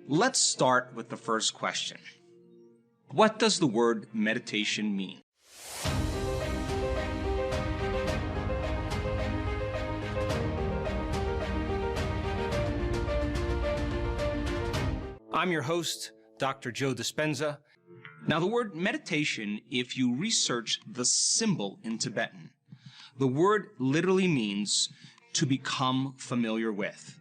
Let's start with the first question. What does the word meditation mean? I'm your host, Dr. Joe Dispenza. Now, the word meditation, if you research the symbol in Tibetan, the word literally means to become familiar with.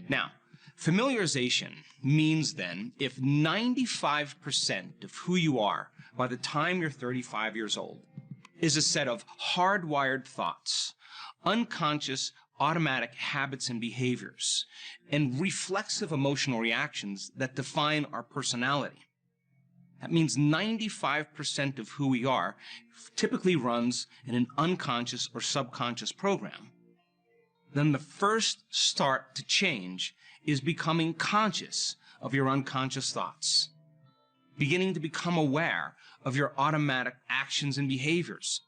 Now, familiarization means then if 95% of who you are by the time you're 35 years old is a set of hardwired thoughts, unconscious automatic habits and behaviors, and reflexive emotional reactions that define our personality. That means 95% of who we are typically runs in an unconscious or subconscious program. Then the first start to change is becoming conscious of your unconscious thoughts, beginning to become aware of your automatic actions and behaviors.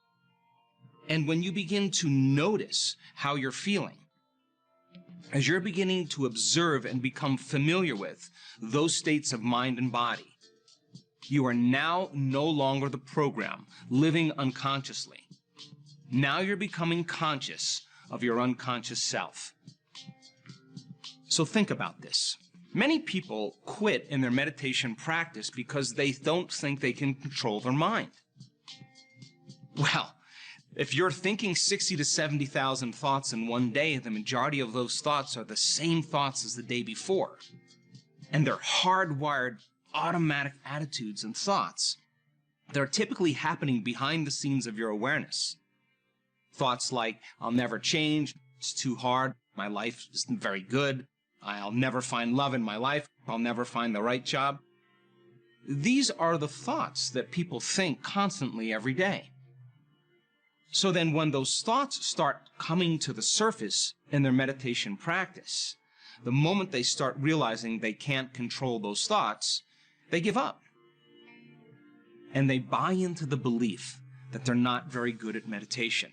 And when you begin to notice how you're feeling, as you're beginning to observe and become familiar with those states of mind and body, you are now no longer the program living unconsciously. Now you're becoming conscious of your unconscious self. So think about this. Many people quit in their meditation practice because they don't think they can control their mind. Well, if you're thinking 60 to 70,000 thoughts in one day, the majority of those thoughts are the same thoughts as the day before. And they're hardwired automatic attitudes and thoughts. They're typically happening behind the scenes of your awareness. Thoughts like, I'll never change, it's too hard, my life isn't very good, I'll never find love in my life, I'll never find the right job. These are the thoughts that people think constantly every day. So then when those thoughts start coming to the surface in their meditation practice, the moment they start realizing they can't control those thoughts, they give up. And they buy into the belief that they're not very good at meditation.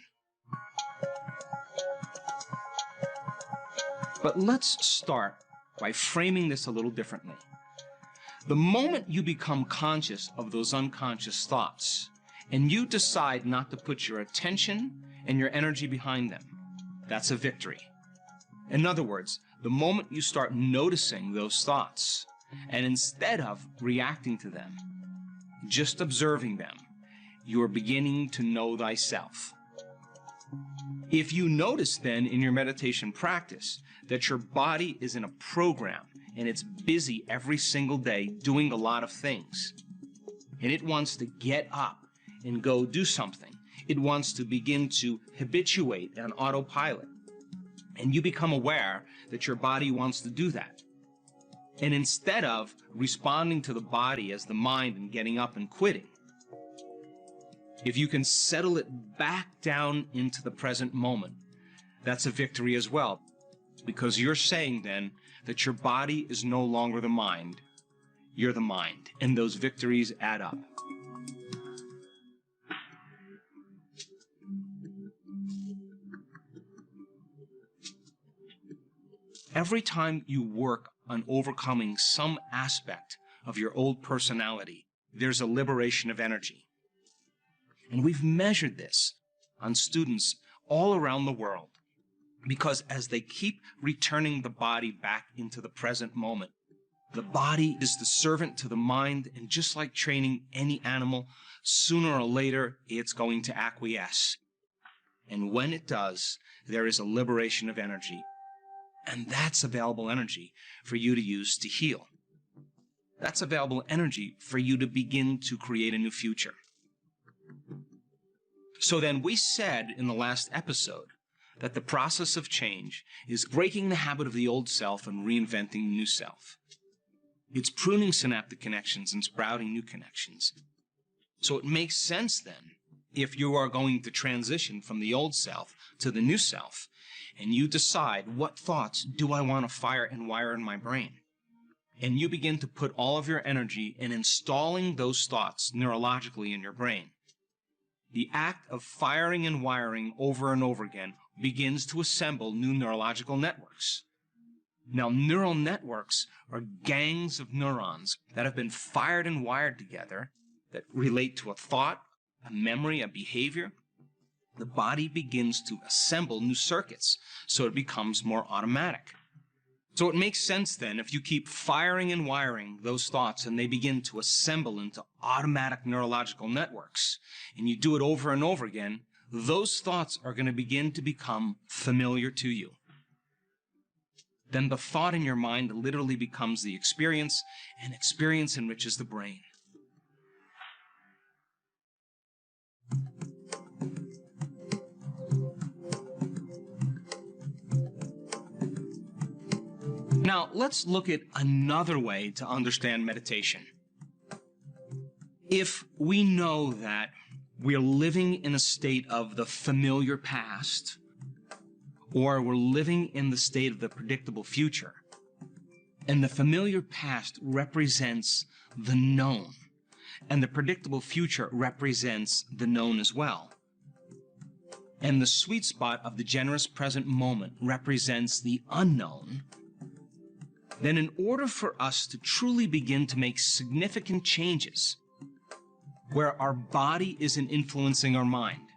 But let's start by framing this a little differently. The moment you become conscious of those unconscious thoughts, and you decide not to put your attention and your energy behind them, that's a victory. In other words, the moment you start noticing those thoughts, and instead of reacting to them, just observing them, you are beginning to know thyself. If you notice then in your meditation practice that your body is in a program and it's busy every single day doing a lot of things, and it wants to get up and go do something. It wants to begin to habituate on autopilot. And you become aware that your body wants to do that. And instead of responding to the body as the mind and getting up and quitting, if you can settle it back down into the present moment, that's a victory as well. Because you're saying then that your body is no longer the mind. You're the mind. And those victories add up. Every time you work on overcoming some aspect of your old personality, there's a liberation of energy. And we've measured this on students all around the world, because as they keep returning the body back into the present moment, the body is the servant to the mind, and just like training any animal, sooner or later it's going to acquiesce. And when it does, there is a liberation of energy. And that's available energy for you to use to heal. That's available energy for you to begin to create a new future. So then we said in the last episode that the process of change is breaking the habit of the old self and reinventing the new self. It's pruning synaptic connections and sprouting new connections. So it makes sense then, if you are going to transition from the old self to the new self, and you decide, what thoughts do I want to fire and wire in my brain? And you begin to put all of your energy in installing those thoughts neurologically in your brain. The act of firing and wiring over and over again begins to assemble new neurological networks. Now, neural networks are gangs of neurons that have been fired and wired together that relate to a thought, a memory, a behavior. The body begins to assemble new circuits, so it becomes more automatic. So it makes sense then, if you keep firing and wiring those thoughts and they begin to assemble into automatic neurological networks, and you do it over and over again, those thoughts are going to begin to become familiar to you. Then the thought in your mind literally becomes the experience, and experience enriches the brain. Now, let's look at another way to understand meditation. If we know that we're living in a state of the familiar past, or we're living in the state of the predictable future, and the familiar past represents the known, and the predictable future represents the known as well, and the sweet spot of the generous present moment represents the unknown, then in order for us to truly begin to make significant changes, where our body isn't influencing our mind,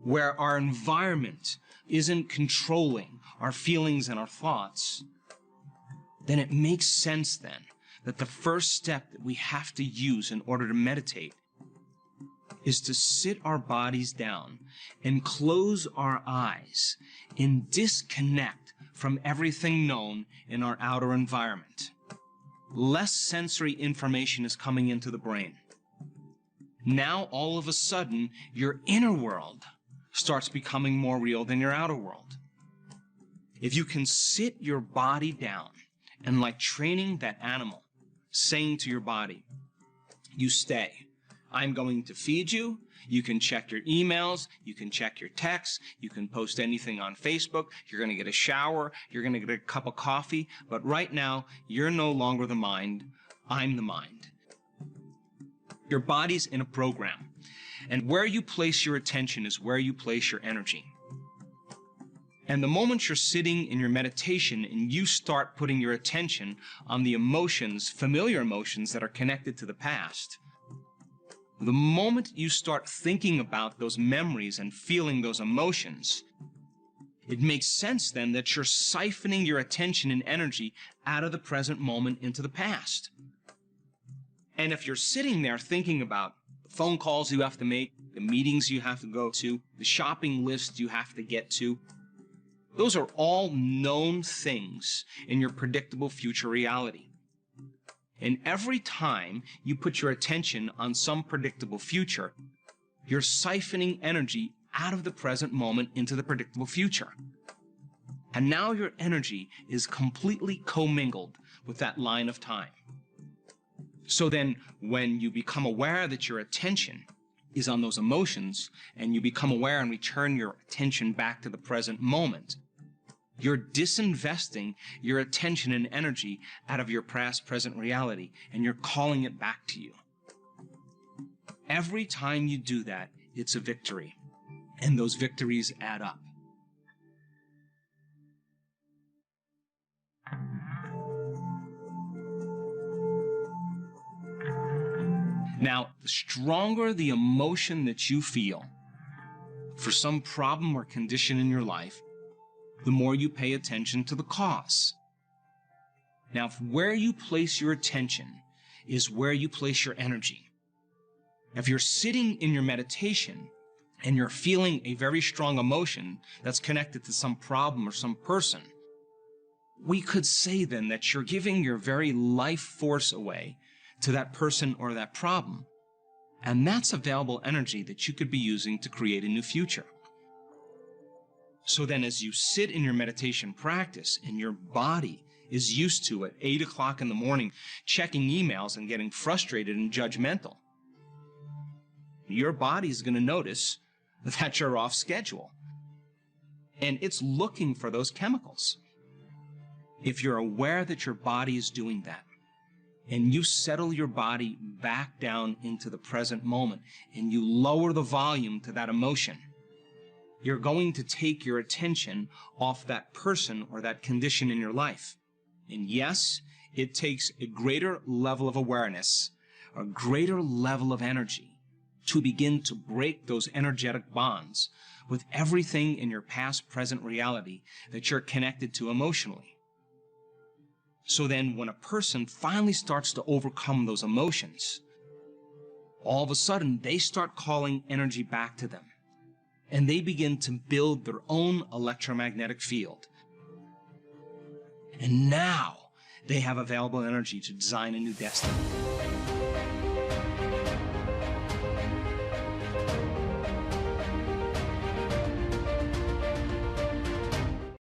where our environment isn't controlling our feelings and our thoughts, then it makes sense then that the first step that we have to use in order to meditate is to sit our bodies down and close our eyes and disconnect from everything known in our outer environment. Less sensory information is coming into the brain. Now, all of a sudden, your inner world starts becoming more real than your outer world. If you can sit your body down and, like training that animal, saying to your body, you stay. I'm going to feed you. You can check your emails. You can check your texts. You can post anything on Facebook. You're going to get a shower. You're going to get a cup of coffee. But right now, you're no longer the mind. I'm the mind. Your body's in a program. And where you place your attention is where you place your energy. And the moment you're sitting in your meditation and you start putting your attention on the emotions, familiar emotions that are connected to the past, the moment you start thinking about those memories and feeling those emotions, it makes sense then that you're siphoning your attention and energy out of the present moment into the past. And if you're sitting there thinking about the phone calls you have to make, the meetings you have to go to, the shopping list you have to get to, those are all known things in your predictable future reality. And every time you put your attention on some predictable future, you're siphoning energy out of the present moment into the predictable future. And now your energy is completely commingled with that line of time. So then when you become aware that your attention is on those emotions, and you become aware and return your attention back to the present moment, you're disinvesting your attention and energy out of your past present reality, and you're calling it back to you. Every time you do that, it's a victory, and those victories add up. Now, the stronger the emotion that you feel for some problem or condition in your life, the more you pay attention to the cause. Now, if where you place your attention is where you place your energy, if you're sitting in your meditation and you're feeling a very strong emotion that's connected to some problem or some person, we could say then that you're giving your very life force away to that person or that problem. And that's available energy that you could be using to create a new future. So then as you sit in your meditation practice and your body is used to at 8 o'clock in the morning checking emails and getting frustrated and judgmental, your body's going to notice that you're off schedule. And it's looking for those chemicals. If you're aware that your body is doing that, and you settle your body back down into the present moment, and you lower the volume to that emotion, you're going to take your attention off that person or that condition in your life. And yes, it takes a greater level of awareness, a greater level of energy to begin to break those energetic bonds with everything in your past, present reality that you're connected to emotionally. So then when a person finally starts to overcome those emotions, all of a sudden they start calling energy back to them. And they begin to build their own electromagnetic field. And now they have available energy to design a new destiny.